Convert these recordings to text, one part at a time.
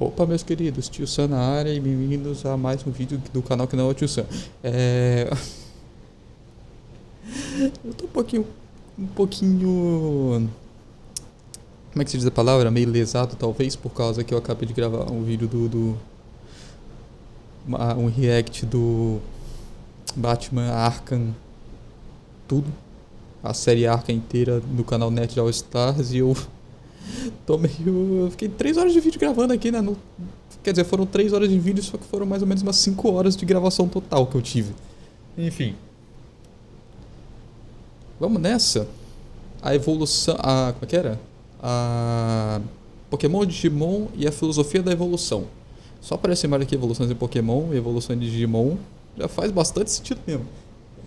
Opa, meus queridos, Tio Sam na área e bem-vindos a mais um vídeo do canal que não é o Tio Sam. Eu tô um pouquinho, como é que se diz a palavra? Meio lesado, talvez, por causa que eu acabei de gravar um vídeo um react do Batman Arkham, tudo, a série Arkham inteira do canal Net All Stars, e eu eu fiquei 3 horas de vídeo gravando aqui, né? Quer dizer, foram 3 horas de vídeo, só que foram mais ou menos umas 5 horas de gravação total que eu tive. Enfim. Vamos nessa. A evolução. Como é que era? A Pokémon, Digimon e a filosofia da evolução. Só aparece mais aqui evoluções em Pokémon e evoluções de Digimon. Já faz bastante sentido mesmo.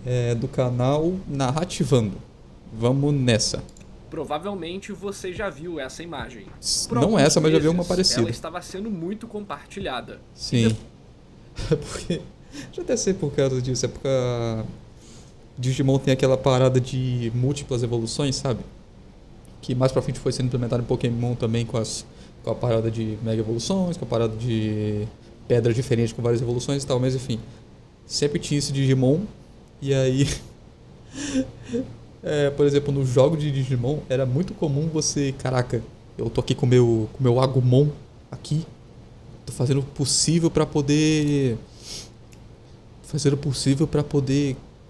É do canal Narrativando. Vamos nessa. Provavelmente você já viu essa imagem. Não essa, mas já vi uma parecida. Ela estava sendo muito compartilhada. Sim. Porque. Já deve ser por causa disso. É porque Digimon tem aquela parada de múltiplas evoluções, sabe? Que mais pra frente foi sendo implementado em Pokémon também com a parada de mega evoluções, com a parada de pedras diferentes com várias evoluções e tal, mas enfim. Sempre tinha esse Digimon. E aí. Por exemplo, no jogo de Digimon era muito comum você. Caraca, eu tô aqui com o meu Agumon aqui. Tô fazendo o possível pra poder.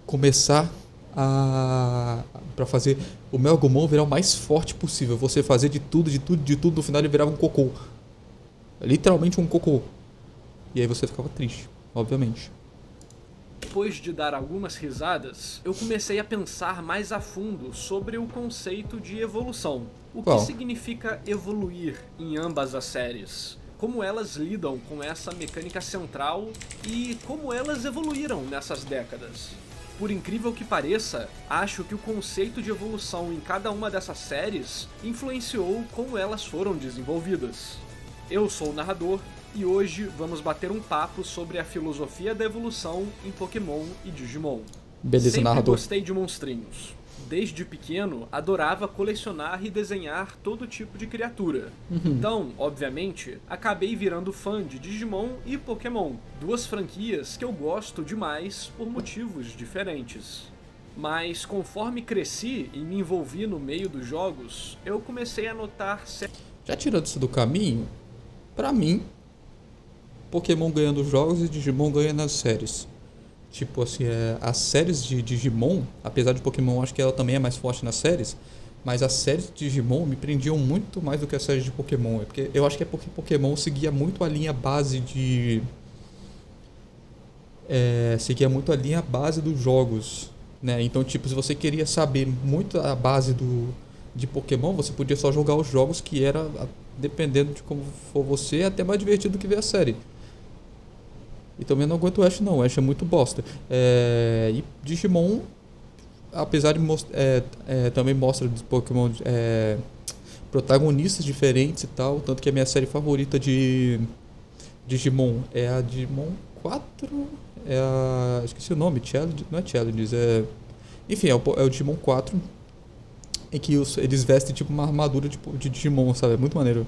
Começar pra fazer o meu Agumon virar o mais forte possível. Você fazer de tudo, no final ele virava um cocô. Literalmente um cocô. E aí você ficava triste, obviamente. Depois de dar algumas risadas, eu comecei a pensar mais a fundo sobre o conceito de evolução. O que significa evoluir em ambas as séries? Como elas lidam com essa mecânica central e como elas evoluíram nessas décadas. Por incrível que pareça, acho que o conceito de evolução em cada uma dessas séries influenciou como elas foram desenvolvidas. Eu sou o narrador e hoje vamos bater um papo sobre a filosofia da evolução em Pokémon e Digimon. Beleza, Sempre narrador. gostei de monstrinhos. Desde pequeno, adorava colecionar e desenhar todo tipo de criatura. Então, obviamente, acabei virando fã de Digimon e Pokémon, duas franquias que eu gosto demais por motivos diferentes. Mas conforme cresci e me envolvi no meio dos jogos, eu comecei a notar... Já tirando isso do caminho, pra mim, Pokémon ganha nos jogos e Digimon ganha nas séries. Tipo assim, as séries de Digimon, apesar de Pokémon, acho que ela também é mais forte nas séries, mas as séries de Digimon me prendiam muito mais do que as séries de Pokémon. Porque eu acho que é porque Pokémon seguia muito a linha base dos jogos, né? Então, tipo, se você queria saber muito a base de Pokémon, você podia só jogar os jogos, que era, dependendo de como for você, até mais divertido do que ver a série. E também não aguento o Ash não, o Ash é muito bosta. E Digimon, apesar de também mostra Pokémon protagonistas diferentes e tal, tanto que a minha série favorita de Digimon é a Digimon 4, esqueci o nome, Challenge, não é Challenges, enfim, é o Digimon 4, em que eles vestem tipo uma armadura de Digimon, sabe? É muito maneiro.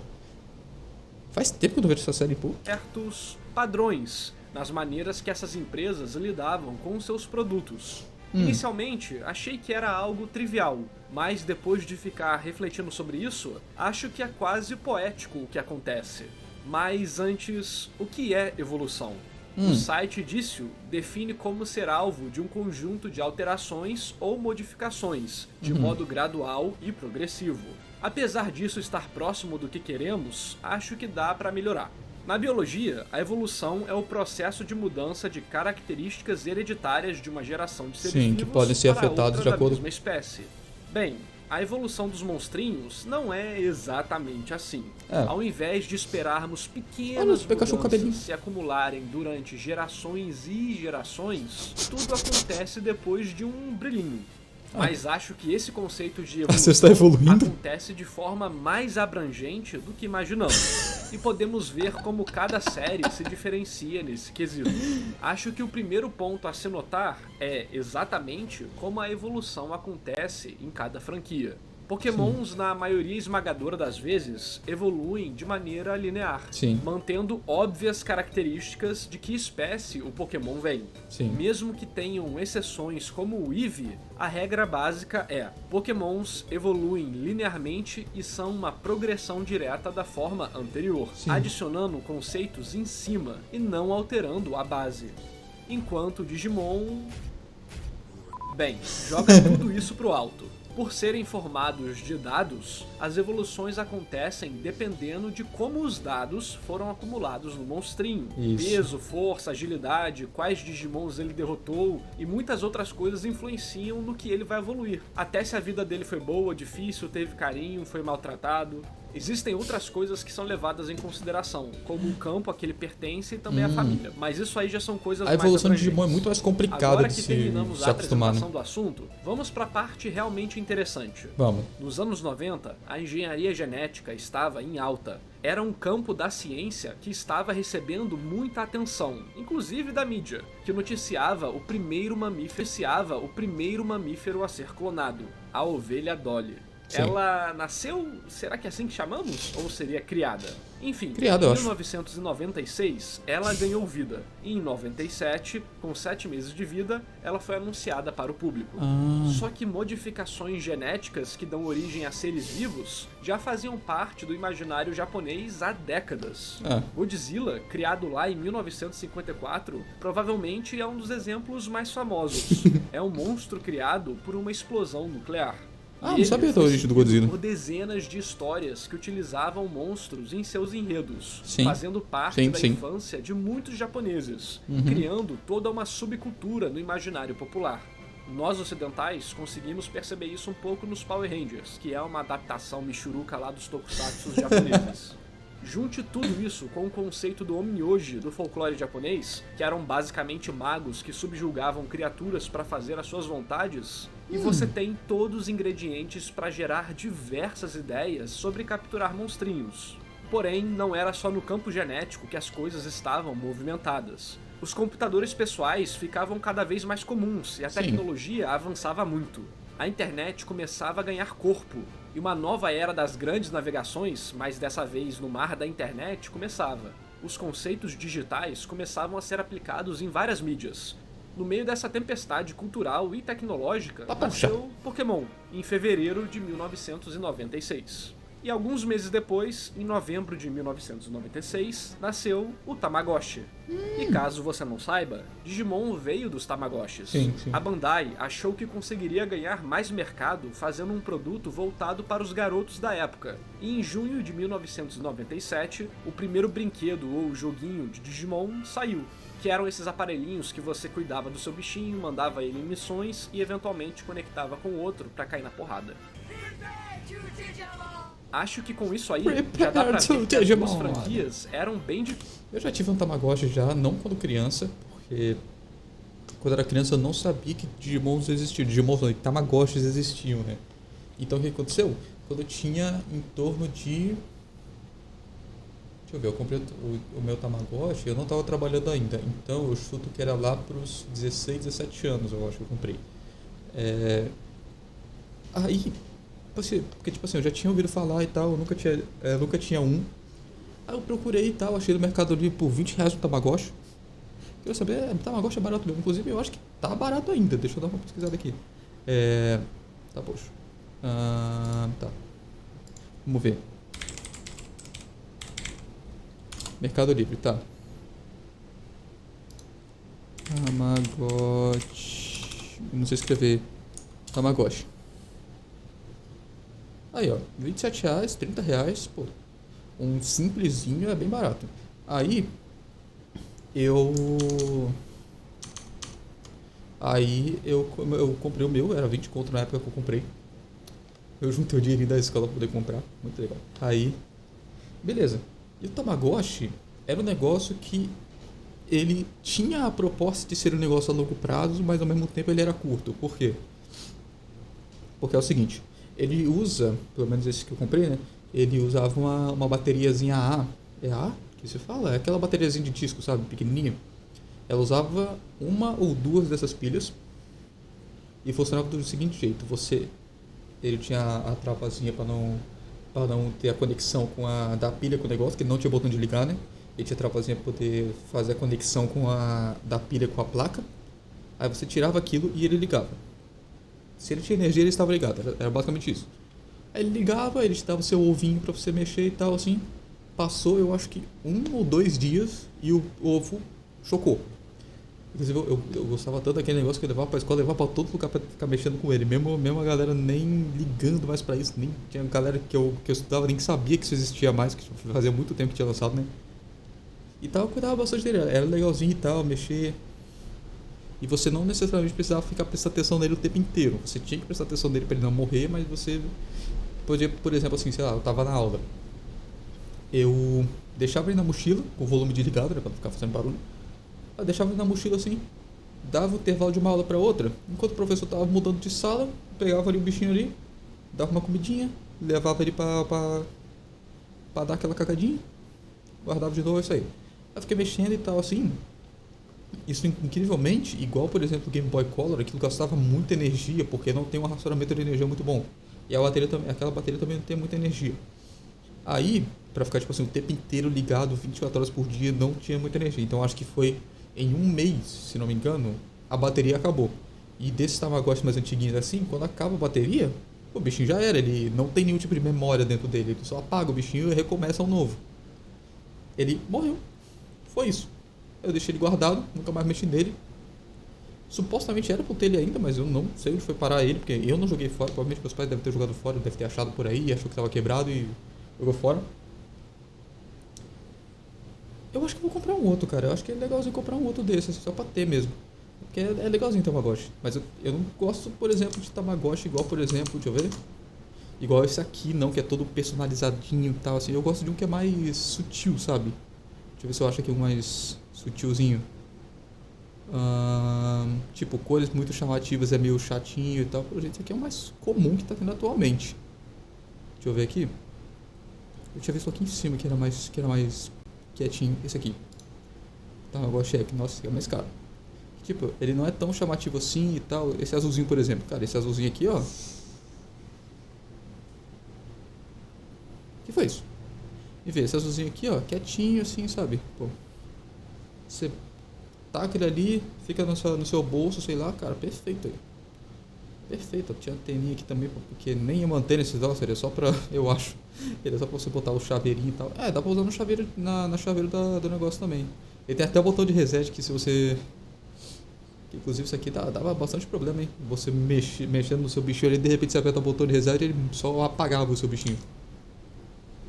Faz tempo que eu não vejo essa série, pô. Certos padrões nas maneiras que essas empresas lidavam com seus produtos. Inicialmente, achei que era algo trivial, mas depois de ficar refletindo sobre isso, acho que é quase poético o que acontece. Mas antes, o que é evolução? O site Dício define como ser alvo de um conjunto de alterações ou modificações, de modo gradual e progressivo. Apesar disso estar próximo do que queremos, acho que dá para melhorar. Na biologia, a evolução é o processo de mudança de características hereditárias de uma geração de seres vivos que podem ser para afetados outra de da acordo... mesma espécie. Bem, a evolução dos monstrinhos não é exatamente assim. Ao invés de esperarmos pequenas mudanças se acumularem durante gerações e gerações, tudo acontece depois de um brilhinho. Mas acho que esse conceito de evolução acontece de forma mais abrangente do que imaginamos. E podemos ver como cada série se diferencia nesse quesito. Acho que o primeiro ponto a se notar é exatamente como a evolução acontece em cada franquia. Pokémons, na maioria esmagadora das vezes, evoluem de maneira linear, Sim. mantendo óbvias características de que espécie o Pokémon vem. Sim. Mesmo que tenham exceções como o Eevee, a regra básica é: Pokémons evoluem linearmente e são uma progressão direta da forma anterior, Sim. adicionando conceitos em cima e não alterando a base. Enquanto Digimon... Bem, joga tudo isso pro alto. Por serem formados de dados, as evoluções acontecem dependendo de como os dados foram acumulados no monstrinho. Isso. Peso, força, agilidade, quais Digimons ele derrotou e muitas outras coisas influenciam no que ele vai evoluir. Até se a vida dele foi boa, difícil, teve carinho, foi maltratado. Existem outras coisas que são levadas em consideração, como o campo a que ele pertence e também a família. Mas isso aí já são coisas mais A evolução de abrangentes. Digimon é muito mais complicada Agora de que se terminamos a acostumar, né? apresentação do assunto, vamos para a parte realmente interessante. Vamos. Nos anos 90, a engenharia genética estava em alta. Era um campo da ciência que estava recebendo muita atenção, inclusive da mídia, que noticiava o primeiro mamífero a ser clonado, a ovelha Dolly. Sim. Ela nasceu, será que é assim que chamamos? Ou seria criada? Enfim, Criada, eu em acho. 1996, ela ganhou vida. E em 97, com 7 meses de vida, ela foi anunciada para o público. Só que modificações genéticas que dão origem a seres vivos já faziam parte do imaginário japonês há décadas. Godzilla, criado lá em 1954, provavelmente é um dos exemplos mais famosos. É um monstro criado por uma explosão nuclear. Não Ele sabia da foi origem do seguido Godzilla. por dezenas de histórias que utilizavam monstros em seus enredos, Sim. fazendo parte Sim, da sim. infância de muitos japoneses, criando toda uma subcultura no imaginário popular. Nós ocidentais conseguimos perceber isso um pouco nos Power Rangers, que é uma adaptação michuruca lá dos tokusatsu japoneses. Junte tudo isso com o conceito do Onmyoji do folclore japonês, que eram basicamente magos que subjugavam criaturas para fazer as suas vontades, e você tem todos os ingredientes para gerar diversas ideias sobre capturar monstrinhos. Porém, não era só no campo genético que as coisas estavam movimentadas. Os computadores pessoais ficavam cada vez mais comuns e a Sim. tecnologia avançava muito. A internet começava a ganhar corpo, e uma nova era das grandes navegações, mas dessa vez no mar da internet, começava. Os conceitos digitais começavam a ser aplicados em várias mídias. No meio dessa tempestade cultural e tecnológica, nasceu Pokémon, em fevereiro de 1996. E alguns meses depois, em novembro de 1996, nasceu o Tamagotchi. E caso você não saiba, Digimon veio dos Tamagotchis. Sim, sim. A Bandai achou que conseguiria ganhar mais mercado fazendo um produto voltado para os garotos da época. E em junho de 1997, o primeiro brinquedo ou joguinho de Digimon saiu, que eram esses aparelhinhos que você cuidava do seu bichinho, mandava ele em missões e eventualmente conectava com outro para cair na porrada. Acho que com isso aí já dá pra ver que as duas franquias eram bem diferentes. Eu já tive um Tamagotchi já, não quando criança, porque quando era criança eu não sabia que Digimons existiam. Digimons não, que Tamagotchis existiam, né? Então o que aconteceu? Quando eu tinha em torno de... Deixa eu ver, eu comprei o meu Tamagotchi, eu não estava trabalhando ainda. Então eu chuto que era lá pros 16, 17 anos, eu acho que eu comprei. Aí... Porque, tipo assim, eu já tinha ouvido falar e tal, eu nunca tinha um. Aí eu procurei e tal, achei no Mercado Livre por R$20 um Tamagotchi. Quero saber, Tamagotchi é barato mesmo. Inclusive, eu acho que tá barato ainda. Deixa eu dar uma pesquisada aqui. Tá, poxa. Tá. Vamos ver. Mercado Livre, tá. Tamagotchi. Não sei escrever. Tamagotchi. Aí, ó, R$27, R$30, pô. Um simplesinho é bem barato. Aí eu comprei o meu, era 20 conto na época que eu comprei. Eu juntei o dinheirinho da escola pra poder comprar. Muito legal. Aí, beleza. E o Tamagotchi era um negócio que ele tinha a proposta de ser um negócio a longo prazo, mas ao mesmo tempo ele era curto. Por quê? Porque é o seguinte, ele usa, pelo menos esse que eu comprei, né? Ele usava uma bateriazinha A. É A que se fala? É aquela bateriazinha de disco, sabe? Pequenininha. Ela usava uma ou duas dessas pilhas e funcionava do seguinte jeito. Você Ele tinha a travazinha pra não ter a conexão com a da pilha com o negócio, que ele não tinha botão de ligar, né? Ele tinha a travazinha pra poder fazer a conexão com a da pilha com a placa. Aí você tirava aquilo e ele ligava. Se ele tinha energia, ele estava ligado. Era basicamente isso. Aí ele ligava, ele te dava o seu ovinho pra você mexer e tal, assim. Passou, eu acho que 1 ou 2 dias e o ovo chocou. Inclusive, eu gostava tanto daquele negócio que eu levava pra escola, levava pra todo lugar pra ficar mexendo com ele. Mesmo a galera nem ligando mais pra isso. Nem tinha galera que eu estudava nem que sabia que isso existia mais, que fazia muito tempo que tinha lançado, né? E tal, eu cuidava bastante dele. Era legalzinho e tal, mexer. E você não necessariamente precisava ficar prestando atenção nele o tempo inteiro. Você tinha que prestar atenção nele pra ele não morrer, mas você podia, por exemplo, assim, sei lá, eu tava na aula. Eu deixava ele na mochila, com o volume desligado, né, pra não ficar fazendo barulho. Eu deixava ele na mochila assim, dava o intervalo de uma aula pra outra. Enquanto o professor tava mudando de sala, eu pegava ali o bichinho ali, dava uma comidinha, levava ele pra dar aquela cagadinha, guardava de novo, é isso aí. Aí eu fiquei mexendo e tal assim. Isso incrivelmente, igual por exemplo o Game Boy Color, aquilo gastava muita energia porque não tem um racionamento de energia muito bom. E a bateria também, aquela bateria também não tem muita energia. Aí, pra ficar tipo assim, o tempo inteiro ligado, 24 horas por dia, não tinha muita energia. Então acho que foi em 1 mês, se não me engano, a bateria acabou. E desses Tamagotchi mais antiguinhos assim, quando acaba a bateria, o bichinho já era, ele não tem nenhum tipo de memória dentro dele, ele só apaga o bichinho e recomeça um novo. Ele morreu. Foi isso. Eu deixei ele guardado, nunca mais mexi nele. Supostamente era pra ter ele ainda, mas eu não sei onde foi parar ele, porque eu não joguei fora. Provavelmente meus pais devem ter jogado fora, devem ter achado por aí, achou que tava quebrado e jogou fora. Eu acho que eu vou comprar um outro, cara. Eu acho que é legalzinho comprar um outro desses, só pra ter mesmo. Porque é legalzinho Tamagotchi. Mas eu não gosto, por exemplo, de Tamagotchi igual, por exemplo, deixa eu ver. Igual esse aqui, não, que é todo personalizadinho e tal, assim. Eu gosto de um que é mais sutil, sabe? Deixa eu ver se eu acho aqui um mais sutilzinho. Tipo, cores muito chamativas é meio chatinho e tal. Pelo jeito, esse aqui é o mais comum que tá tendo atualmente. Deixa eu ver aqui. Eu tinha visto aqui em cima que era mais quietinho. Esse aqui. Tá, eu gosto de nossa, esse aqui é mais caro. Tipo, ele não é tão chamativo assim e tal. Esse azulzinho, por exemplo. Cara, esse azulzinho aqui, ó. O que foi isso? E vê, esse azulzinho aqui, ó, quietinho assim, sabe? Pô. Você taca ele ali, fica no seu bolso, sei lá, cara, perfeito aí. Perfeito, tinha anteninha aqui também, porque nem ia manter nesses negócios, ele é só pra, eu acho, ele é só pra você botar o chaveirinho e tal. É, dá pra usar no chaveiro, na chaveiro do negócio também. Ele tem até o botão de reset que se você... Que, inclusive isso aqui dava bastante problema, hein? Você mexendo no seu bichinho ali, de repente você aperta o botão de reset e ele só apagava o seu bichinho.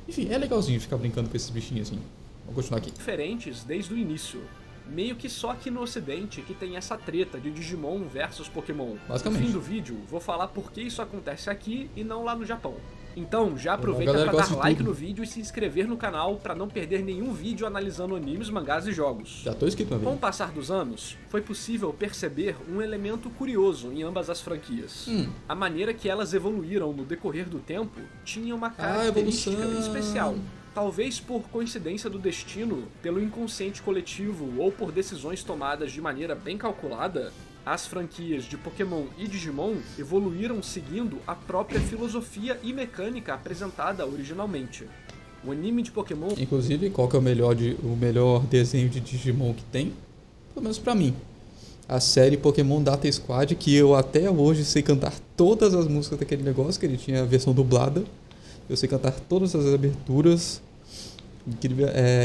Enfim, é legalzinho ficar brincando com esses bichinhos assim. Vamos continuar aqui. Diferentes desde o início. Meio que só aqui no ocidente que tem essa treta de Digimon versus Pokémon. Basicamente. No fim do vídeo, vou falar por que isso acontece aqui e não lá no Japão. Então, já aproveita galera pra gosta dar de like tudo. no vídeo e se inscrever no canal pra não perder nenhum vídeo analisando animes, mangás e jogos. Já tô inscrito na Com o vida. passar dos anos, foi possível perceber um elemento curioso em ambas as franquias. A maneira que elas evoluíram no decorrer do tempo tinha uma característica evolução. especial. Talvez por coincidência do destino, pelo inconsciente coletivo ou por decisões tomadas de maneira bem calculada, as franquias de Pokémon e Digimon evoluíram seguindo a própria filosofia e mecânica apresentada originalmente. O anime de Pokémon... Inclusive, qual que é o melhor desenho de Digimon que tem? Pelo menos pra mim. A série Pokémon Data Squad, que eu até hoje sei cantar todas as músicas daquele negócio, que ele tinha a versão dublada. Eu sei cantar todas as aberturas.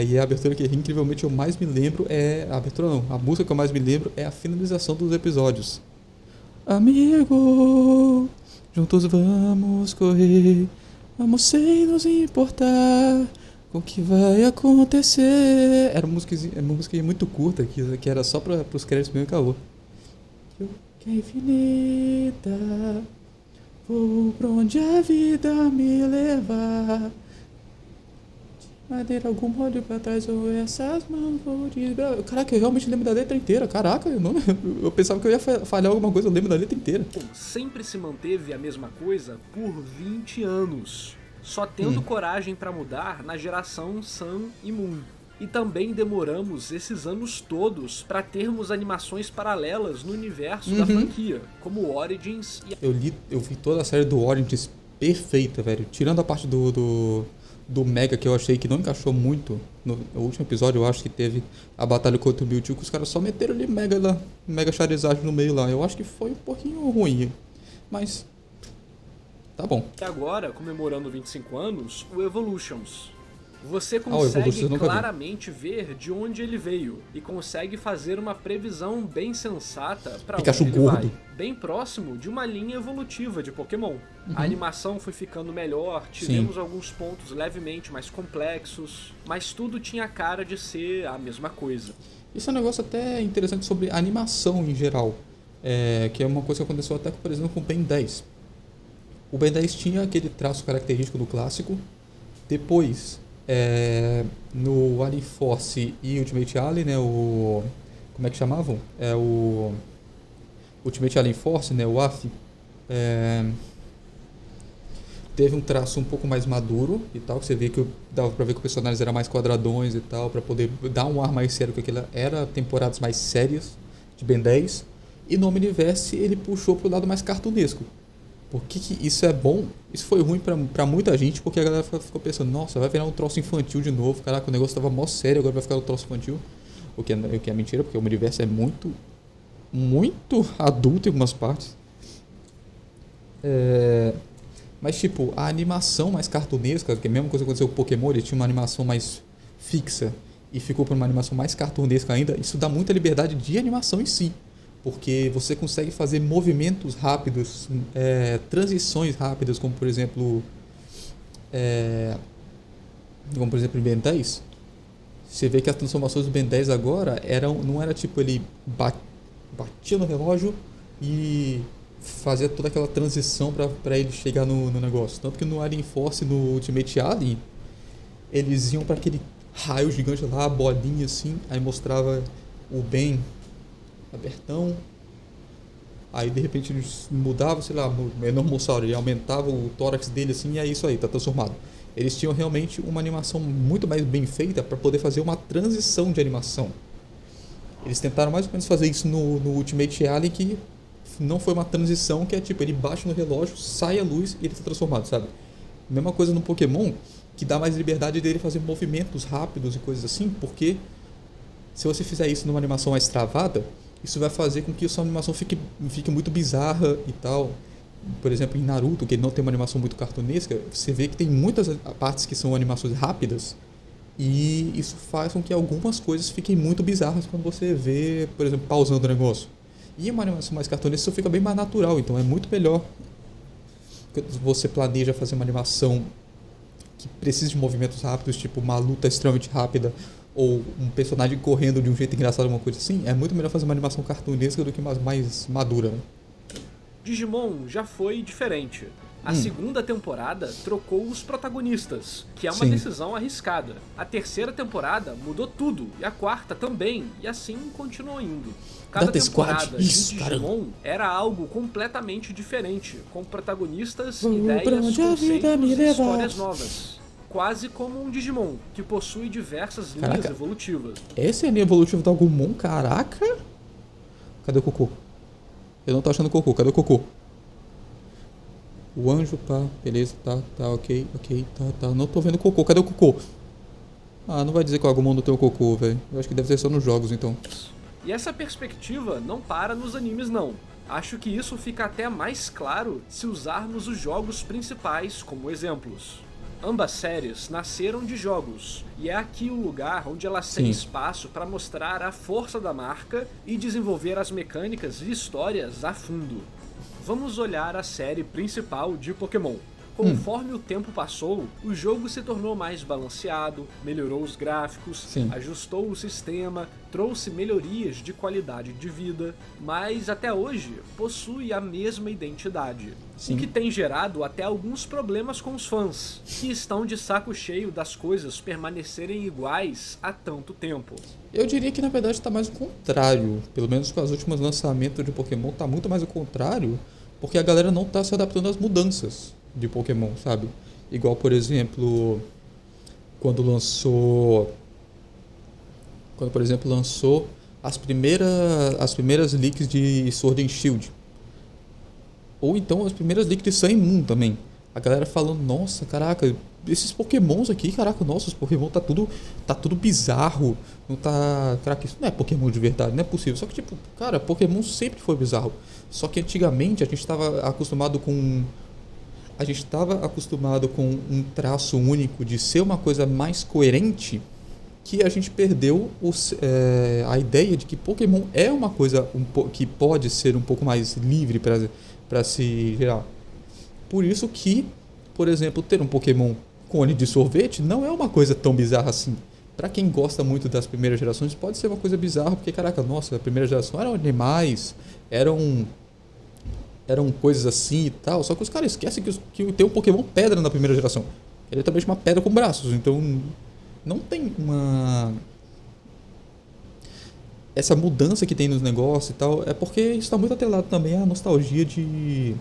E a abertura que incrivelmente eu mais me lembro é... A abertura não, a música que eu mais me lembro é a finalização dos episódios. Amigo, juntos vamos correr, vamos sem nos importar com o que vai acontecer. Era uma música muito curta, que era só para os créditos mesmo e acabou. Que é infinita, vou pra onde a vida me levar. Madeira algum olho pra trás ou essas mãos vou desbravar. Caraca, eu realmente lembro da letra inteira. Caraca, eu pensava que eu ia falhar alguma coisa, eu lembro da letra inteira. sempre se manteve a mesma coisa por 20 anos, só tendo coragem pra mudar na geração Sun e Moon. E também demoramos esses anos todos para termos animações paralelas no universo da franquia, como Origins e... Eu vi toda a série do Origins perfeita, velho. Tirando a parte do Mega, que eu achei que não encaixou muito. No último episódio, eu acho que teve a batalha contra o Mewtwo, que os caras só meteram ali Mega Charizard no meio lá. Eu acho que foi um pouquinho ruim. Mas... tá bom. E agora, comemorando 25 anos, o Evolutions. Você Evolutions consegue eu nunca vi. claramente ver de onde ele veio e consegue fazer uma previsão bem sensata para onde Pikachu ele gordo. vai. Bem próximo de uma linha evolutiva de Pokémon. A animação foi ficando melhor, Sim. tivemos alguns pontos levemente mais complexos, mas tudo tinha a cara de ser a mesma coisa. Isso é um negócio até interessante sobre animação em geral. Que é uma coisa que aconteceu até, por exemplo, com o Ben 10. O Ben 10 tinha aquele traço característico do clássico. Depois, no Alien Force e Ultimate Alien, né, como é que chamavam? O Ultimate Alien Force, né, o AF, teve um traço um pouco mais maduro e tal, que você vê que dava pra ver que os personagens eram mais quadradões e tal, pra poder dar um ar mais sério, porque aquilo era temporadas mais sérias de Ben 10. E no Omniverse ele puxou pro lado mais cartunesco. Por que isso é bom? Isso foi ruim pra muita gente, porque a galera ficou pensando, nossa, vai virar um troço infantil de novo, caraca, o negócio tava mó sério, agora vai ficar um troço infantil. O que é mentira, porque o Omniverse é muito, muito adulto em algumas partes. Mas tipo, a animação mais cartunesca, que é a mesma coisa que aconteceu com o Pokémon, ele tinha uma animação mais fixa e ficou para uma animação mais cartunesca ainda, isso dá muita liberdade de animação em si. Porque você consegue fazer movimentos rápidos, transições rápidas, como por exemplo em Ben 10. Você vê que as transformações do Ben 10 agora não era tipo ele batia no relógio e fazia toda aquela transição para ele chegar no negócio. Tanto que no Alien Force, no Ultimate Alien, eles iam para aquele raio gigante lá, bolinha assim, aí mostrava o Ben abertão, aí de repente eles mudavam, sei lá, o Enormossauro, ele aumentava o tórax dele assim, e é isso aí, tá transformado. Eles tinham realmente uma animação muito mais bem feita para poder fazer uma transição de animação. Eles tentaram mais ou menos fazer isso no Ultimate Alien, que não foi uma transição, que é tipo, ele baixa no relógio, sai a luz e ele tá transformado, sabe? Mesma coisa no Pokémon, que dá mais liberdade dele fazer movimentos rápidos e coisas assim, porque se você fizer isso numa animação mais travada, isso vai fazer com que a sua animação fique muito bizarra e tal. Por exemplo, em Naruto, que ele não tem uma animação muito cartunesca, você vê que tem muitas partes que são animações rápidas, e isso faz com que algumas coisas fiquem muito bizarras quando você vê, por exemplo, pausando o negócio. E uma animação mais cartunesca, isso fica bem mais natural, então é muito melhor. Você planeja fazer uma animação que precisa de movimentos rápidos, tipo uma luta extremamente rápida, ou um personagem correndo de um jeito engraçado, alguma coisa assim, é muito melhor fazer uma animação cartunesca do que mais madura, né? Digimon já foi diferente. A segunda temporada trocou os protagonistas, que é uma Sim. decisão arriscada. A terceira temporada mudou tudo, e a quarta também, e assim continuou indo. Cada Data Squad. temporada Isso, de caramba. Digimon era algo completamente diferente, com protagonistas, Vou pra ideias, onde a vida me conceitos e levar. histórias novas. Quase como um Digimon, que possui diversas linhas Caraca. evolutivas. Esse é a linha evolutiva do Agumon, caraca! Cadê o cocô? Eu não tô achando o cocô, cadê o cocô? O anjo, pá, beleza, tá, ok, tá, não tô vendo o cocô, cadê o cocô? Ah, não vai dizer que o Agumon não tem o cocô, velho. Eu acho que deve ser só nos jogos, então. E essa perspectiva não para nos animes não. Acho que isso fica até mais claro se usarmos os jogos principais como exemplos. Ambas séries nasceram de jogos, e é aqui o lugar onde elas têm Sim. espaço para mostrar a força da marca e desenvolver as mecânicas e histórias a fundo. Vamos olhar a série principal de Pokémon. Conforme o tempo passou, o jogo se tornou mais balanceado, melhorou os gráficos, Sim. ajustou o sistema, trouxe melhorias de qualidade de vida, mas até hoje possui a mesma identidade. Sim. O que tem gerado até alguns problemas com os fãs, que estão de saco cheio das coisas permanecerem iguais há tanto tempo. Eu diria que na verdade tá mais o contrário. Pelo menos com os últimos lançamentos de Pokémon tá muito mais o contrário, porque a galera não tá se adaptando às mudanças de Pokémon, sabe? Igual, por exemplo, quando lançou Quando, por exemplo, lançou as primeiras leaks de Sword and Shield. Ou então as primeiras leaks de Sun Moon também. A galera falando, nossa, caraca, esses pokémons aqui, caraca, nossa, os pokémon tá tudo bizarro. Não tá. Caraca, isso não é pokémon de verdade, não é possível. Só que, tipo, cara, pokémon sempre foi bizarro. Só que antigamente a gente tava acostumado com. A gente estava acostumado com um traço único de ser uma coisa mais coerente, que a gente perdeu a ideia de que Pokémon é uma coisa que pode ser um pouco mais livre para se gerar. Por isso que, por exemplo, ter um Pokémon cone de sorvete não é uma coisa tão bizarra assim. Para quem gosta muito das primeiras gerações, pode ser uma coisa bizarra, porque, caraca, nossa, a primeira geração eram animais, eram coisas assim e tal. Só que os caras esquecem que tem um Pokémon pedra na primeira geração. Ele é também uma pedra com braços, então não tem essa mudança que tem nos negócios e tal. É porque isso está muito atrelado também à nostalgia de.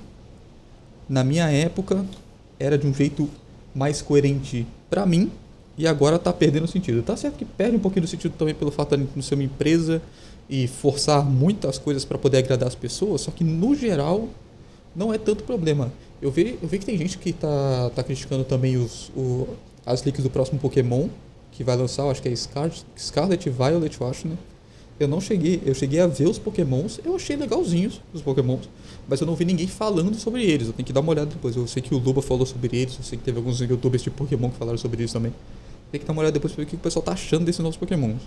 Na minha época, era de um jeito mais coerente pra mim. E agora tá perdendo sentido. Tá certo que perde um pouquinho do sentido também pelo fato de não ser uma empresa e forçar muitas coisas para poder agradar as pessoas. Só que no geral não é tanto problema. Eu vi que tem gente que tá criticando também as leaks do próximo Pokémon que vai lançar, eu acho que é Scarlet e Violet, eu acho, né? Eu cheguei a ver os Pokémons, eu achei legalzinhos os Pokémons, mas eu não vi ninguém falando sobre eles. Eu tenho que dar uma olhada depois. Eu sei que o Luba falou sobre eles, eu sei que teve alguns youtubers de Pokémon que falaram sobre isso também. Tem que dar uma olhada depois pra ver o que o pessoal tá achando desses novos Pokémons.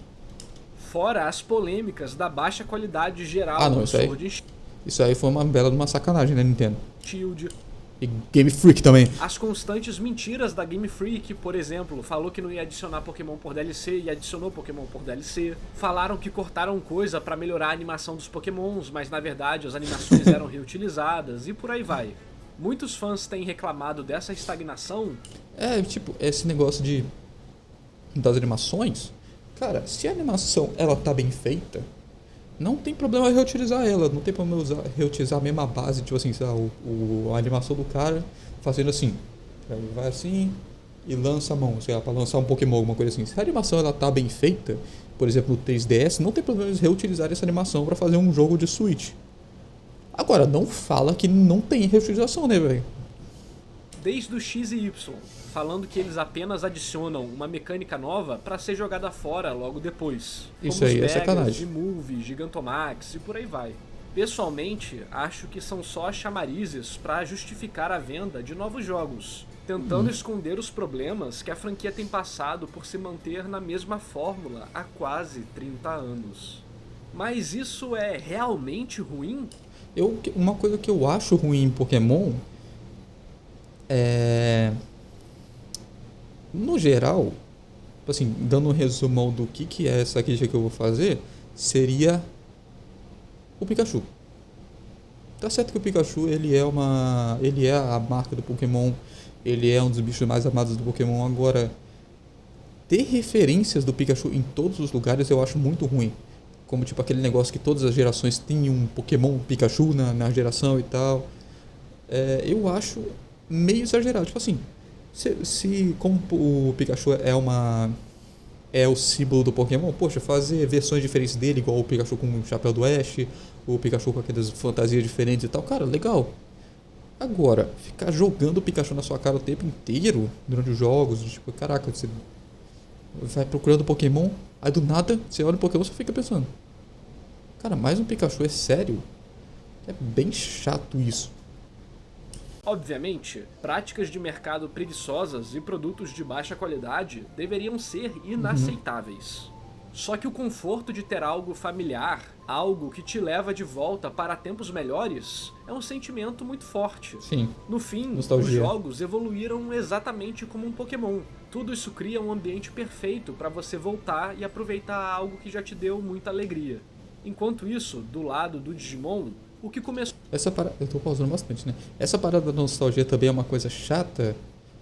Fora as polêmicas da baixa qualidade geral Ah, não, do Sword and isso aí foi uma bela de uma sacanagem, né, Nintendo? Shield. E Game Freak também. As constantes mentiras da Game Freak, por exemplo, falou que não ia adicionar Pokémon por DLC e adicionou Pokémon por DLC. Falaram que cortaram coisa pra melhorar a animação dos Pokémons, mas na verdade as animações eram reutilizadas e por aí vai. Muitos fãs têm reclamado dessa estagnação. É, tipo, esse negócio das animações, cara, se a animação ela tá bem feita, não tem problema reutilizar ela, não tem problema reutilizar a mesma base, tipo assim, sei lá, a animação do cara fazendo assim, ele vai assim e lança a mão, sei lá, pra lançar um Pokémon, alguma coisa assim. Se a animação ela tá bem feita, por exemplo no 3DS, não tem problema eles reutilizar essa animação pra fazer um jogo de Switch. Agora, não fala que não tem reutilização, né, velho? Desde o X e Y, falando que eles apenas adicionam uma mecânica nova para ser jogada fora logo depois. Isso como aí os é sacanagem. G-Move, Gigantomax e por aí vai. Pessoalmente, acho que são só chamarizes para justificar a venda de novos jogos, tentando esconder os problemas que a franquia tem passado por se manter na mesma fórmula há quase 30 anos. Mas isso é realmente ruim? Uma coisa que eu acho ruim em Pokémon é. No geral, assim, dando um resumão do que é essa crítica que eu vou fazer, seria o Pikachu. Tá certo que o Pikachu ele é a marca do Pokémon, ele é um dos bichos mais amados do Pokémon. Agora, ter referências do Pikachu em todos os lugares eu acho muito ruim. Como tipo aquele negócio que todas as gerações têm um Pokémon Pikachu na geração e tal. Eu acho meio exagerado. Tipo assim, como o Pikachu é o símbolo do Pokémon, poxa, fazer versões diferentes dele, igual o Pikachu com o chapéu do Ash, o Pikachu com aquelas fantasias diferentes e tal, cara, legal. Agora, ficar jogando o Pikachu na sua cara o tempo inteiro, durante os jogos, tipo, caraca, você vai procurando Pokémon, aí do nada, você olha o Pokémon e você fica pensando, cara, mais um Pikachu, é sério? É bem chato isso. Obviamente, práticas de mercado preguiçosas e produtos de baixa qualidade deveriam ser inaceitáveis. Só que o conforto de ter algo familiar, algo que te leva de volta para tempos melhores, é um sentimento muito forte. Sim. No fim, Nostalgia. os jogos evoluíram exatamente como um Pokémon. Tudo isso cria um ambiente perfeito para você voltar e aproveitar algo que já te deu muita alegria. Enquanto isso, do lado do Digimon, o que começou... Eu tô pausando bastante, né? Essa parada da nostalgia também é uma coisa chata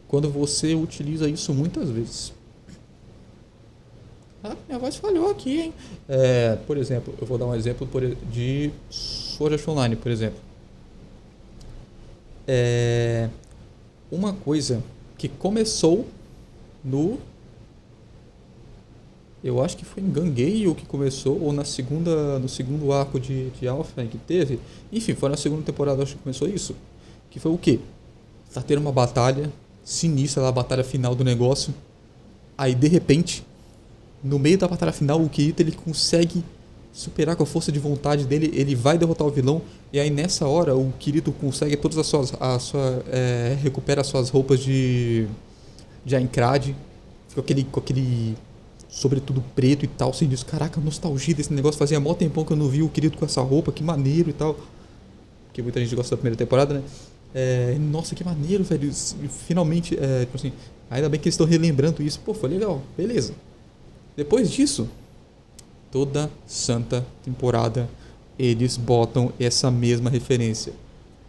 quando você utiliza isso muitas vezes. Ah, minha voz falhou aqui, hein? Por exemplo, eu vou dar um exemplo de Sword Art Online, por exemplo. Uma coisa que começou no Eu acho que foi em Gangale que começou, ou no segundo arco de Alpha que teve. Enfim, foi na segunda temporada acho que começou isso. Que foi o quê? Tá tendo uma batalha sinistra, a batalha final do negócio. Aí, de repente, no meio da batalha final, o Kirito ele consegue superar com a força de vontade dele, ele vai derrotar o vilão. E aí, nessa hora, o Kirito consegue todas recupera as suas roupas de Aincrad. Fica com aquele sobretudo preto e tal, assim, diz, caraca, nostalgia desse negócio, fazia mó tempão que eu não vi o Kirito com essa roupa, que maneiro e tal, porque muita gente gosta da primeira temporada, né, nossa, que maneiro, velho, finalmente, tipo assim, ainda bem que eles estão relembrando isso, pô, foi legal, beleza. Depois disso, toda santa temporada, eles botam essa mesma referência,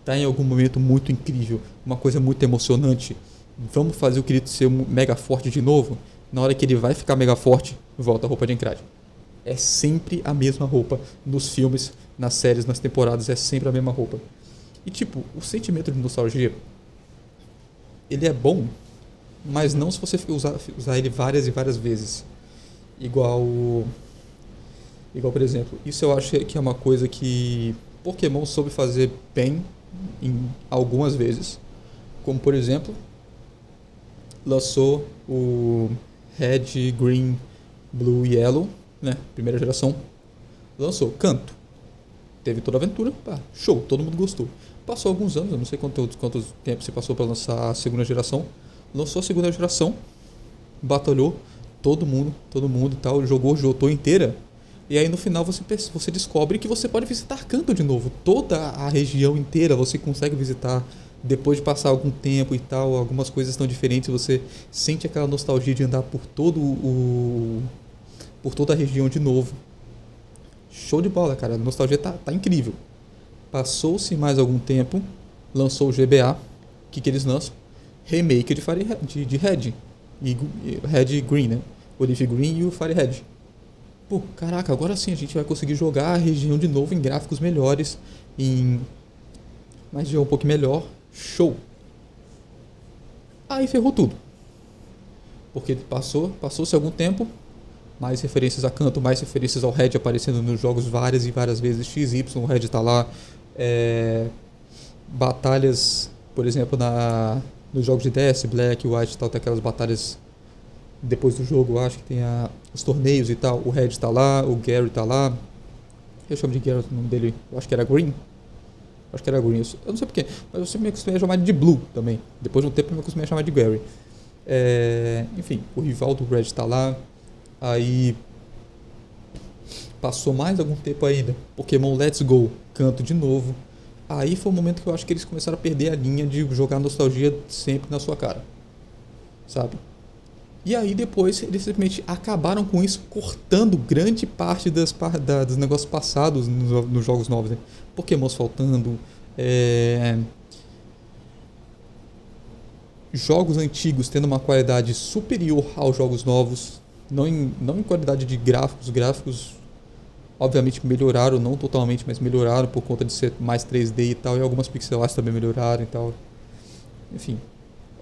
tá em algum momento muito incrível, uma coisa muito emocionante, vamos fazer o Kirito ser mega forte de novo. Na hora que ele vai ficar mega forte, volta a roupa de Aincrad. É sempre a mesma roupa. Nos filmes, nas séries, nas temporadas, é sempre a mesma roupa. E tipo, o sentimento de nostalgia, ele é bom, mas não se você usar ele várias e várias vezes. Igual, por exemplo, isso eu acho que é uma coisa que Pokémon soube fazer bem em algumas vezes. Como por exemplo, lançou o Red, Green, Blue e Yellow, né? Primeira geração. Lançou Canto. Teve toda a aventura. Pá, show, todo mundo gostou. Passou alguns anos, eu não sei quanto tempo se passou para lançar a segunda geração. Lançou a segunda geração. Batalhou todo mundo e tal. Jogou Johto inteira. E aí no final você descobre que você pode visitar Canto de novo. Toda a região inteira você consegue visitar. Depois de passar algum tempo e tal, algumas coisas estão diferentes, você sente aquela nostalgia de andar por toda a região de novo. Show de bola, cara. A nostalgia tá incrível. Passou-se mais algum tempo, lançou o GBA. O que eles lançam? Remake de Red. E Red e Green, né? O Leaf Green e o Fire Red. Pô, caraca, agora sim a gente vai conseguir jogar a região de novo em gráficos melhores, em mais de um pouco melhor. Show! Aí ferrou tudo. Porque passou-se algum tempo, mais referências a Canto, mais referências ao Red aparecendo nos jogos várias e várias vezes. XY, o Red tá lá. Batalhas, por exemplo, nos jogos de DS, Black, White e tal, tem aquelas batalhas depois do jogo, acho que tem os torneios e tal. O Red tá lá, o Gary tá lá. Eu chamo de Gary, o nome dele, eu acho que era Green. Acho que era Green, eu não sei porquê, mas eu sempre me acostumei a chamar de Blue também. Depois de um tempo eu me acostumei a chamar de Gary. Enfim, o rival do Red tá lá. Aí passou mais algum tempo ainda. Pokémon Let's Go, Canto de novo. Aí foi o momento que eu acho que eles começaram a perder a linha de jogar nostalgia sempre na sua cara. Sabe? E aí depois eles simplesmente acabaram com isso, cortando grande parte dos negócios passados nos jogos novos, né? Pokémons faltando, jogos antigos tendo uma qualidade superior aos jogos novos, não em qualidade de gráficos. Gráficos obviamente melhoraram, não totalmente, mas melhoraram por conta de ser mais 3D e tal, e algumas pixel arts também melhoraram e tal. Enfim,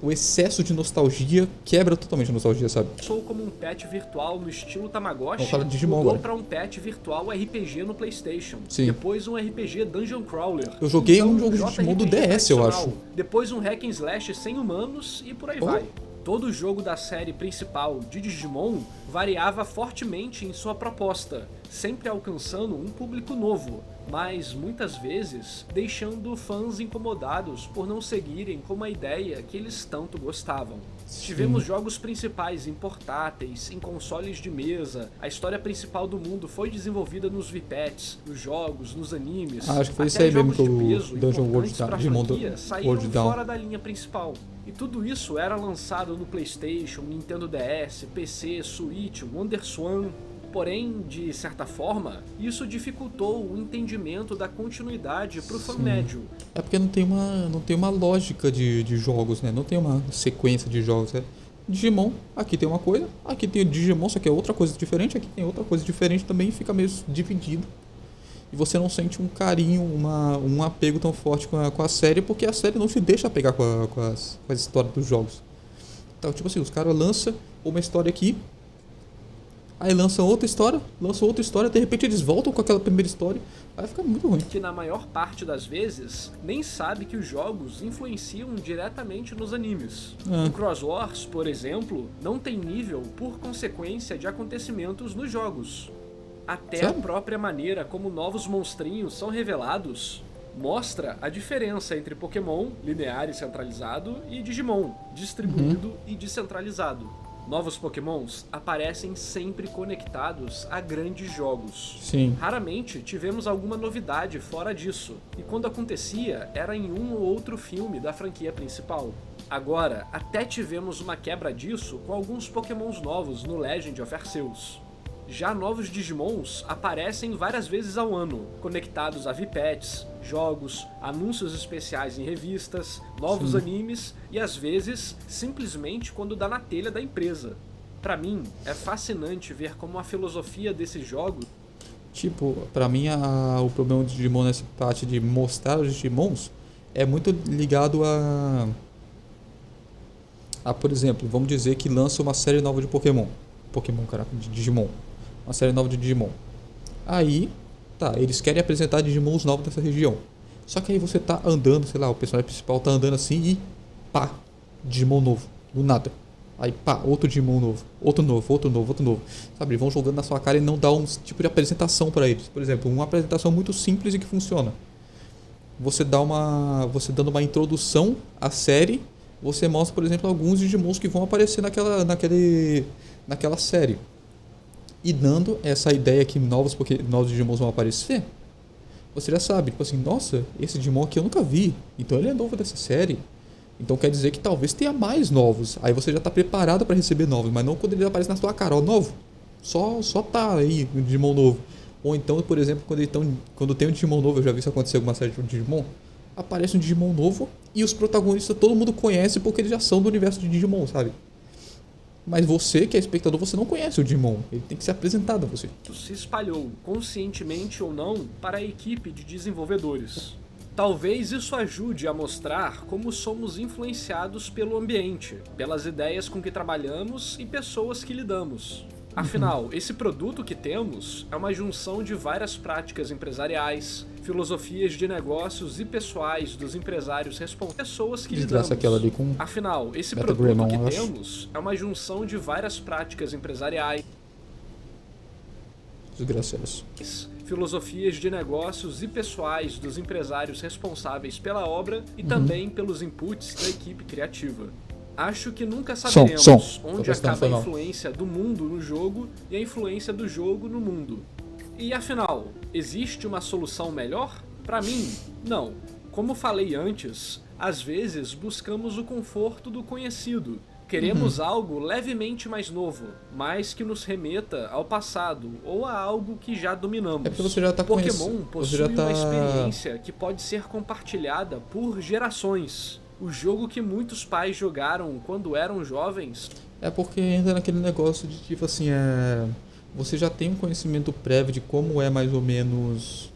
o excesso de nostalgia quebra totalmente a nostalgia, sabe? Sou como um pet virtual no estilo Tamagotchi, Vamos falar de Digimon mudou agora. pra um pet virtual RPG no PlayStation. Sim. Depois um RPG Dungeon Crawler. Eu joguei Então, um jogo de Digimon do JRPG DS, eu tradicional. acho. Depois um hack and slash sem humanos e por aí vai. Todo jogo da série principal de Digimon variava fortemente em sua proposta, sempre alcançando um público novo, mas muitas vezes deixando fãs incomodados por não seguirem com uma ideia que eles tanto gostavam. Sim. Tivemos jogos principais em portáteis, em consoles de mesa, a história principal do mundo foi desenvolvida nos VPETs, nos jogos, nos animes. Acho que foi isso até aí mesmo jogos que de o peso Dungeon World importantes pra Digimon franquia saíram World Down. fora da linha principal. E tudo isso era lançado no PlayStation, Nintendo DS, PC, Switch, WonderSwan. Porém, de certa forma, isso dificultou o entendimento da continuidade pro fã médio. É porque não tem uma lógica de jogos, né? Não tem uma sequência de jogos. Digimon, aqui tem uma coisa, aqui tem o Digimon, só que é outra coisa diferente, aqui tem outra coisa diferente também, fica meio dividido. E você não sente um carinho, um apego tão forte com a série, porque a série não te deixa pegar com as histórias dos jogos. Então, tipo assim, os caras lançam uma história aqui, Aí lançam outra história, de repente eles voltam com aquela primeira história, vai ficar muito ruim. Que na maior parte das vezes nem sabe que os jogos influenciam diretamente nos animes. O Cross Wars, por exemplo, não tem nível por consequência de acontecimentos nos jogos. Até Sério? a própria maneira como novos monstrinhos são revelados mostra a diferença entre Pokémon, linear e centralizado, e Digimon, distribuído e descentralizado. Novos Pokémons aparecem sempre conectados a grandes jogos. Sim. Raramente tivemos alguma novidade fora disso, e quando acontecia era em um ou outro filme da franquia principal. Agora, até tivemos uma quebra disso com alguns Pokémons novos no Legend of Arceus. Já novos Digimons aparecem várias vezes ao ano, conectados a VPets, jogos, anúncios especiais em revistas, novos animes e às vezes simplesmente quando dá na telha da empresa. Pra mim, é fascinante ver como a filosofia desses jogos... Tipo, pra mim o problema do Digimon nessa parte de mostrar os Digimons é muito ligado a, por exemplo, vamos dizer que lança uma série nova de de Digimon. Uma série nova de Digimon. Aí, tá, eles querem apresentar Digimons novos dessa região. Só que aí você tá andando, sei lá, o personagem principal tá andando assim e pá, Digimon novo, do nada. Aí pá, outro Digimon novo, outro novo. Sabe, eles vão jogando na sua cara e não dá um tipo de apresentação pra eles. Por exemplo, uma apresentação muito simples e que funciona. Você dando uma introdução à série, você mostra, por exemplo, alguns Digimons que vão aparecer naquela série. E dando essa ideia que novos Digimons vão aparecer, você já sabe, tipo assim, nossa, esse Digimon aqui eu nunca vi, então ele é novo dessa série. Então quer dizer que talvez tenha mais novos. Aí você já está preparado para receber novos, mas não quando ele aparece na sua cara, ó, novo. Só tá aí o Digimon novo. Ou então, por exemplo, quando tem um Digimon novo, eu já vi isso acontecer em alguma série de Digimon, aparece um Digimon novo e os protagonistas todo mundo conhece porque eles já são do universo de Digimon, sabe? Mas você, que é espectador, você não conhece o Digimon. Ele tem que ser apresentado a você. se espalhou, conscientemente ou não, para a equipe de desenvolvedores. Talvez isso ajude a mostrar como somos influenciados pelo ambiente, pelas ideias com que trabalhamos e pessoas que lidamos. Afinal, esse produto que temos é uma junção de várias práticas empresariais, filosofias de negócios e pessoais dos empresários responsáveis, pessoas que lidamos. Aquela ali com Afinal, esse produto que temos é uma junção de várias práticas empresariais, desgraçados, filosofias de negócios e pessoais dos empresários responsáveis pela obra e também pelos inputs da equipe criativa. Acho que nunca saberemos onde acaba a influência do mundo no jogo e a influência do jogo no mundo. E afinal, existe uma solução melhor? Pra mim, não. Como falei antes, às vezes buscamos o conforto do conhecido. Queremos algo levemente mais novo, mas que nos remeta ao passado ou a algo que já dominamos. É porque você já tá Pokémon possui uma experiência que pode ser compartilhada por gerações. O jogo que muitos pais jogaram quando eram jovens. É porque entra naquele negócio de tipo assim, você já tem um conhecimento prévio de como é mais ou menos,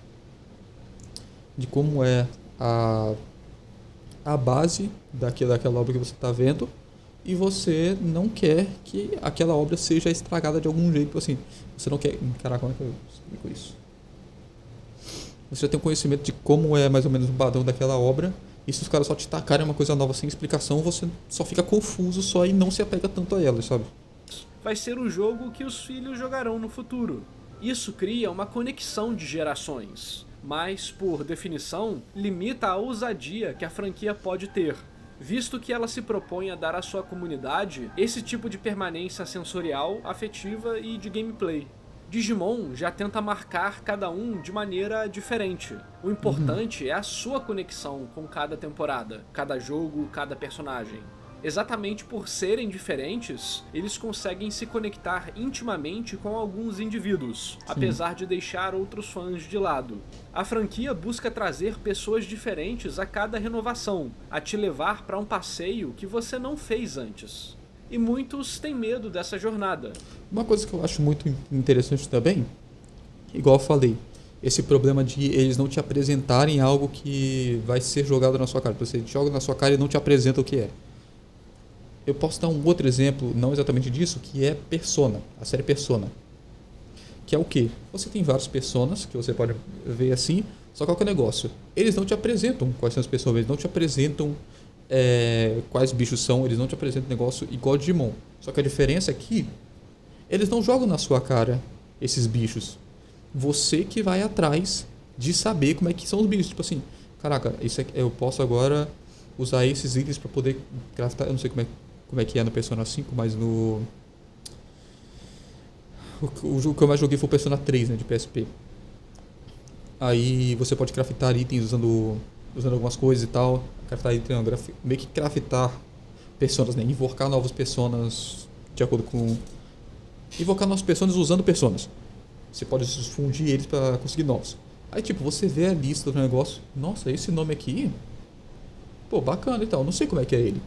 de como é a base daquela obra que você está vendo, e você não quer que aquela obra seja estragada de algum jeito, assim, você não quer, caraca, como é que eu explico isso? Você já tem um conhecimento de como é mais ou menos o padrão daquela obra. E se os caras só te tacarem uma coisa nova sem explicação, você só fica confuso só e não se apega tanto a ela, sabe? Vai ser o jogo que os filhos jogarão no futuro. Isso cria uma conexão de gerações, mas, por definição, limita a ousadia que a franquia pode ter, visto que ela se propõe a dar à sua comunidade esse tipo de permanência sensorial, afetiva e de gameplay. Digimon já tenta marcar cada um de maneira diferente. O importante é a sua conexão com cada temporada, cada jogo, cada personagem. Exatamente por serem diferentes, eles conseguem se conectar intimamente com alguns indivíduos, apesar de deixar outros fãs de lado. A franquia busca trazer pessoas diferentes a cada renovação, a te levar para um passeio que você não fez antes. E muitos têm medo dessa jornada. Uma coisa que eu acho muito interessante também, igual eu falei, esse problema de eles não te apresentarem algo que vai ser jogado na sua cara. Você joga na sua cara e não te apresenta o que é. Eu posso dar um outro exemplo, não exatamente disso, que é Persona, a série Persona. Que é o quê? Você tem vários personas que você pode ver assim, só que qual que é o negócio? Eles não te apresentam quais são as pessoas, eles não te apresentam quais bichos são, eles não te apresentam negócio igual Digimon. Só que a diferença é que eles não jogam na sua cara esses bichos. Você que vai atrás de saber como é que são os bichos. Tipo assim, caraca, isso aqui, eu posso agora usar esses itens para poder craftar. Eu não sei como é que é no Persona 5, mas no... O jogo que eu mais joguei foi o Persona 3, né, de PSP. Aí você pode craftar itens usando algumas coisas e tal. Craftar itens, não, meio que craftar personas, né? Invocar novos personas de acordo com... Invocar novos personas usando personas. Você pode fundir eles para conseguir novos. Aí tipo, você vê a lista do negócio. Nossa, esse nome aqui... Pô, bacana e tal. Não sei como é que é ele.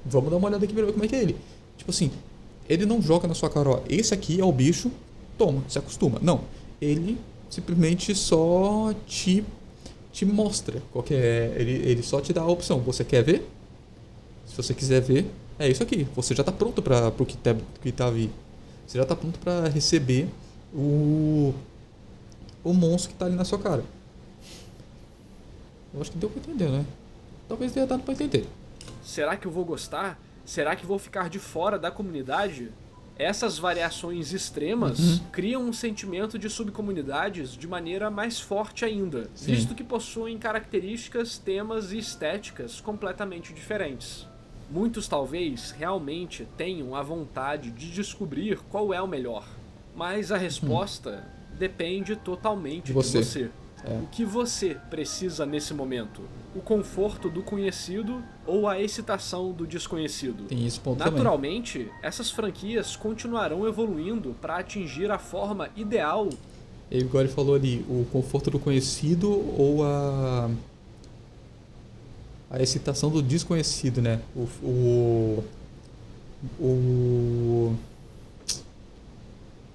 Vamos dar uma olhada aqui pra ver como é que é ele. Tipo assim, ele não joga na sua cara, ó, esse aqui é o bicho, toma, se acostuma. Não, ele simplesmente só te mostra qual que é, ele só te dá a opção. Você quer ver? Se você quiser ver, é isso aqui. Você já tá pronto para pro que tá vir. Você já tá pronto para receber o monstro que tá ali na sua cara. Eu acho que deu pra entender, né? Talvez tenha dado pra entender. Será que eu vou gostar? Será que vou ficar de fora da comunidade? Essas variações extremas criam um sentimento de subcomunidades de maneira mais forte ainda, Sim. visto que possuem características, temas e estéticas completamente diferentes. Muitos talvez realmente tenham a vontade de descobrir qual é o melhor, mas a resposta depende totalmente de você. O que você precisa nesse momento? O conforto do conhecido ou a excitação do desconhecido? Tem esse ponto Naturalmente, essas franquias continuarão evoluindo para atingir a forma ideal. E igual ele falou ali, o conforto do conhecido ou a excitação do desconhecido, né?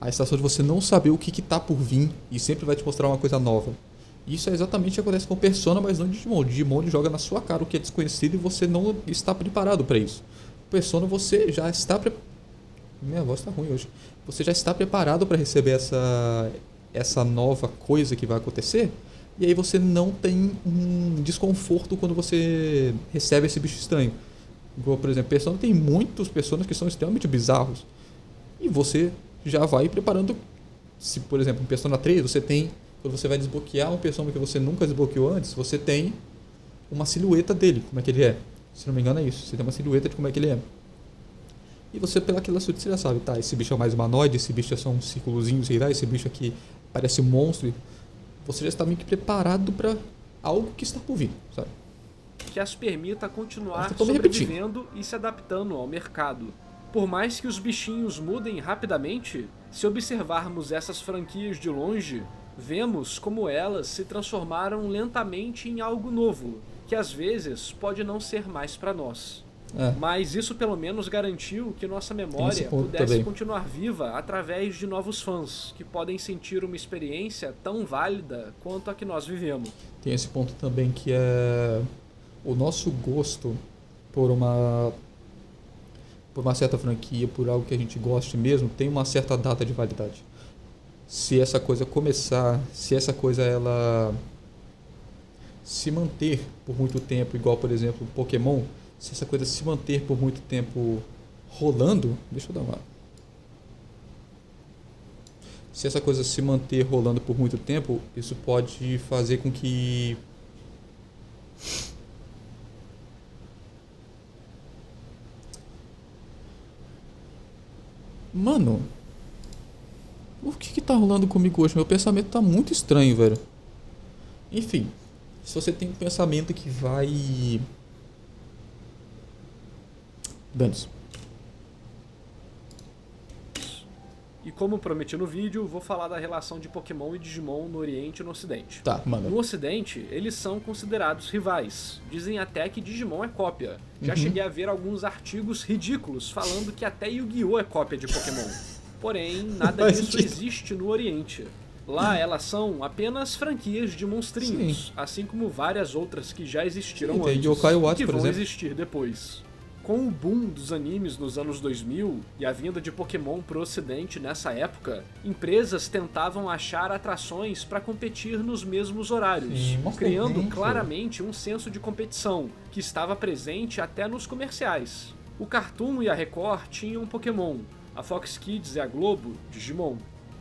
A excitação de você não saber o que tá por vir e sempre vai te mostrar uma coisa nova. Isso é exatamente o que acontece com o Persona, mas não de Digimon. O Digimon ele joga na sua cara o que é desconhecido e você não está preparado para isso. O Persona você já está Minha voz tá ruim hoje. Você já está preparado para receber essa nova coisa que vai acontecer. E aí você não tem um desconforto quando você recebe esse bicho estranho. Igual, por exemplo, Persona tem muitos personagens que são extremamente bizarros. E você já vai preparando. Se, por exemplo, em Persona 3 você tem... Quando você vai desbloquear um personagem que você nunca desbloqueou antes, você tem uma silhueta dele, como é que ele é. Se não me engano é isso. Você tem uma silhueta de como é que ele é. E você, pelaquela silhueta, você já sabe, tá, esse bicho é mais humanoide, esse bicho é só um círculozinho, sei lá, esse bicho aqui parece um monstro. Você já está meio que preparado para algo que está por vir, sabe? Que as permita continuar Eu tô me repetindo. sobrevivendo e se adaptando ao mercado. Por mais que os bichinhos mudem rapidamente, se observarmos essas franquias de longe, vemos como elas se transformaram lentamente em algo novo, que às vezes pode não ser mais para nós. Mas isso pelo menos garantiu que nossa memória pudesse também continuar viva através de novos fãs, que podem sentir uma experiência tão válida quanto a que nós vivemos. Tem esse ponto também que é o nosso gosto por uma certa franquia, por algo que a gente goste mesmo, tem uma certa data de validade. Se essa coisa começar, se essa coisa ela se manter por muito tempo, igual por exemplo Pokémon, se essa coisa se manter por muito tempo rolando, deixa eu dar uma... Se essa coisa se manter rolando por muito tempo, isso pode fazer com que Mano, o que tá rolando comigo hoje? Meu pensamento tá muito estranho, velho. Enfim, se você tem um pensamento que vai... Danos. E como prometi no vídeo, vou falar da relação de Pokémon e Digimon no Oriente e no Ocidente. Tá, manda. No Ocidente, eles são considerados rivais. Dizem até que Digimon é cópia. Já cheguei a ver alguns artigos ridículos falando que até Yu-Gi-Oh! É cópia de Pokémon. Porém, nada disso existe no Oriente. Lá elas são apenas franquias de monstrinhos, assim como várias outras que já existiram antes Yokai Watch, e que por vão exemplo. existir depois. Com o boom dos animes nos anos 2000 e a vinda de Pokémon pro ocidente nessa época, empresas tentavam achar atrações para competir nos mesmos horários, criando claramente um senso de competição, que estava presente até nos comerciais. O Cartoon e a Record tinham Pokémon, a Fox Kids e a Globo, Digimon.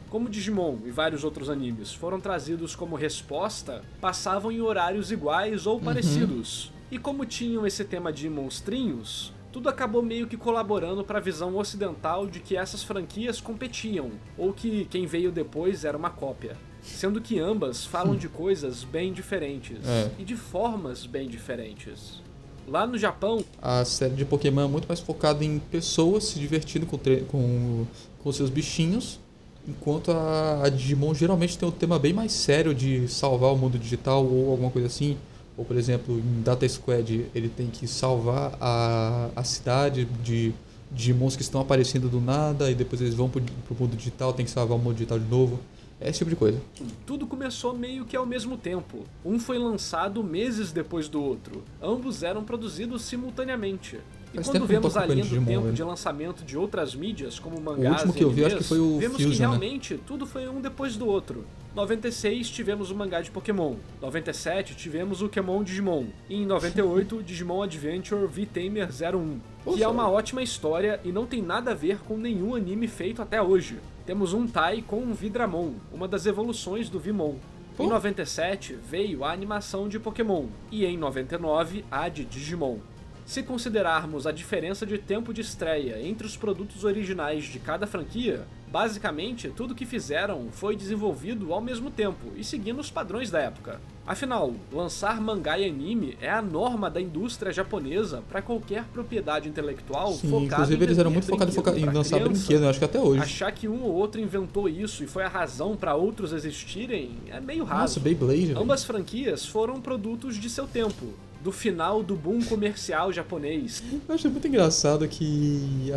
Como Digimon e vários outros animes foram trazidos como resposta, passavam em horários iguais ou parecidos. E como tinham esse tema de monstrinhos, tudo acabou meio que colaborando para a visão ocidental de que essas franquias competiam, ou que quem veio depois era uma cópia. Sendo que ambas falam de coisas bem diferentes, e de formas bem diferentes. Lá no Japão, a série de Pokémon é muito mais focada em pessoas se divertindo com seus bichinhos, enquanto a Digimon geralmente tem um tema bem mais sério de salvar o mundo digital ou alguma coisa assim. Ou, por exemplo, em Data Squad, ele tem que salvar a cidade de Digimons que estão aparecendo do nada, e depois eles vão pro mundo digital, tem que salvar o mundo digital de novo. É esse tipo de coisa. Tudo começou meio que ao mesmo tempo. Um foi lançado meses depois do outro. Ambos eram produzidos simultaneamente. E quando vemos a linha do tempo de lançamento de outras mídias, como mangás o último que eu vi, acho que foi o vemos Fusion, que realmente tudo foi um depois do outro. 96 tivemos o mangá de Pokémon, 97 tivemos o Pokémon Digimon, e em 98 Digimon Adventure V-Tamer 01, que é uma ótima história e não tem nada a ver com nenhum anime feito até hoje. Temos um Tai com um Vidramon, uma das evoluções do Vimon. Em 97 veio a animação de Pokémon, e em 99 a de Digimon. Se considerarmos a diferença de tempo de estreia entre os produtos originais de cada franquia, basicamente tudo que fizeram foi desenvolvido ao mesmo tempo e seguindo os padrões da época. Afinal, lançar mangá e anime é a norma da indústria japonesa para qualquer propriedade intelectual focada em inclusive eles eram muito focados em lançar brinquedo, acho que até hoje. Achar que um ou outro inventou isso e foi a razão para outros existirem é meio raso. Nossa, Beyblade. Ambas franquias foram produtos de seu tempo, do final do boom comercial japonês. Eu acho muito engraçado que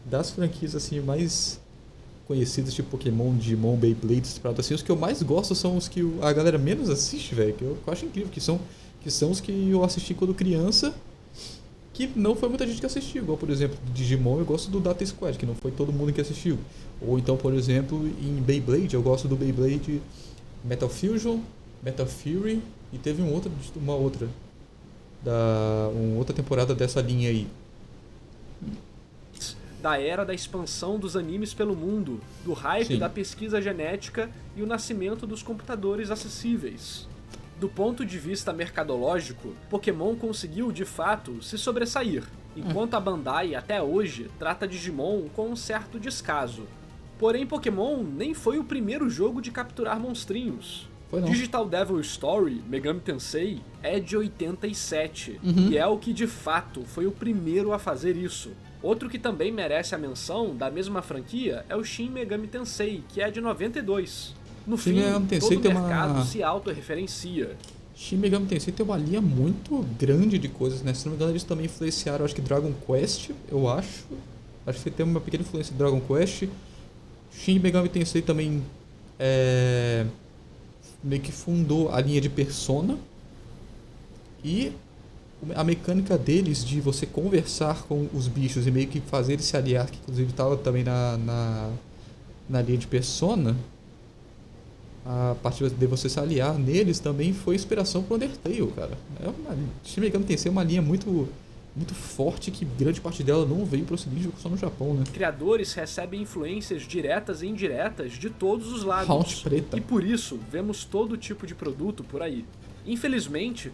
das franquias assim mais conhecidas, tipo Pokémon, Digimon, Beyblade, assim, os que eu mais gosto são os que a galera menos assiste, velho. Que eu acho incrível, que são os que eu assisti quando criança, que não foi muita gente que assistiu. Igual, por exemplo, Digimon eu gosto do Data Squad, que não foi todo mundo que assistiu. Ou então, por exemplo, em Beyblade, eu gosto do Beyblade Metal Fusion, Metal Fury, e teve uma outra temporada dessa linha aí. Da era da expansão dos animes pelo mundo, do hype da pesquisa genética e o nascimento dos computadores acessíveis. Do ponto de vista mercadológico, Pokémon conseguiu de fato se sobressair, enquanto a Bandai até hoje trata Digimon com um certo descaso. Porém, Pokémon nem foi o primeiro jogo de capturar monstrinhos. Digital Devil Story, Megami Tensei, é de 87, e é o que de fato foi o primeiro a fazer isso. Outro que também merece a menção, da mesma franquia, é o Shin Megami Tensei, que é de 92. No fim, todo o mercado se autorreferencia. Shin Megami Tensei tem uma linha muito grande de coisas, né? Se não me engano, eles também influenciaram, acho que Dragon Quest, eu acho. Acho que tem uma pequena influência de Dragon Quest. Shin Megami Tensei também meio que fundou a linha de Persona. E a mecânica deles de você conversar com os bichos e meio que fazer eles se aliar, que inclusive estava também na linha de Persona, a partir de você se aliar neles também foi inspiração pro Undertale, cara. Shin Megami Tensei é uma linha muito forte, que grande parte dela não veio pro ocidente, só no Japão, né? Criadores recebem influências diretas e indiretas de todos os lados. Haunch preta. E por isso, vemos todo tipo de produto por aí. Infelizmente,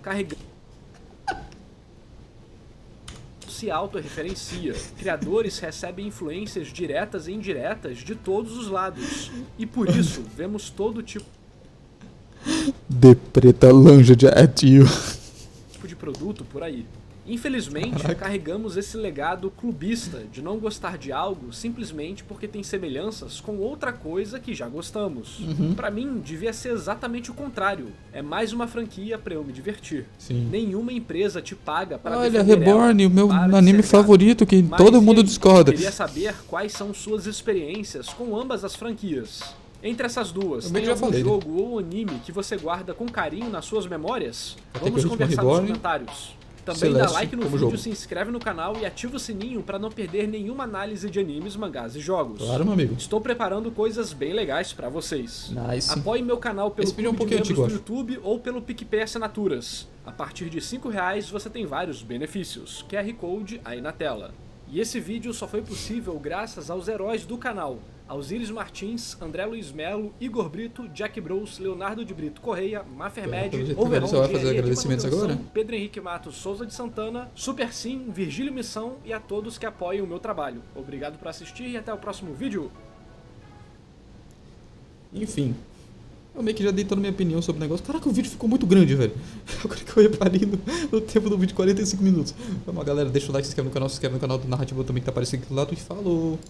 se autorreferencia. Criadores recebem influências diretas e indiretas de todos os lados. E por isso, vemos todo tipo de preta longe de atio. De produto por aí. Infelizmente, carregamos esse legado clubista de não gostar de algo simplesmente porque tem semelhanças com outra coisa que já gostamos. Pra mim, devia ser exatamente o contrário. É mais uma franquia pra eu me divertir. Sim. Nenhuma empresa te paga para Olha, Reborn, o meu anime favorito, que todo mundo discorda. Eu queria saber quais são suas experiências com ambas as franquias. Entre essas duas, tem algum jogo ou anime que você guarda com carinho nas suas memórias? Vamos conversar nos comentários. Também Celeste, dá like no como vídeo, jogo. se inscreve no canal e ativa o sininho para não perder nenhuma análise de animes, mangás e jogos. Claro, meu amigo. Estou preparando coisas bem legais para vocês. Nice. Apoie meu canal pelo Esse vídeo é um Clube de pouquinho Membros antigo, do YouTube ou pelo PicPay Assinaturas. A partir de R$5 você tem vários benefícios. QR Code aí na tela. E esse vídeo só foi possível graças aos heróis do canal. Alzires Martins, André Luiz Melo, Igor Brito, Jack Bros, Leonardo de Brito Correia, Mafermed, Pelo jeito, Overhaul você vai fazer Engenharia de agradecimentos Manutenção, agora? Pedro Henrique Matos Souza de Santana, Super Sim, Virgílio Missão e a todos que apoiam o meu trabalho. Obrigado por assistir e até o próximo vídeo. Enfim. Eu meio que já dei toda a minha opinião sobre o negócio. Caraca, o vídeo ficou muito grande, velho. Agora que eu reparei no tempo do vídeo, 45 minutos. Vamos, galera, deixa o like, se inscreve no canal do Narrativa também que tá aparecendo aqui do lado e falou!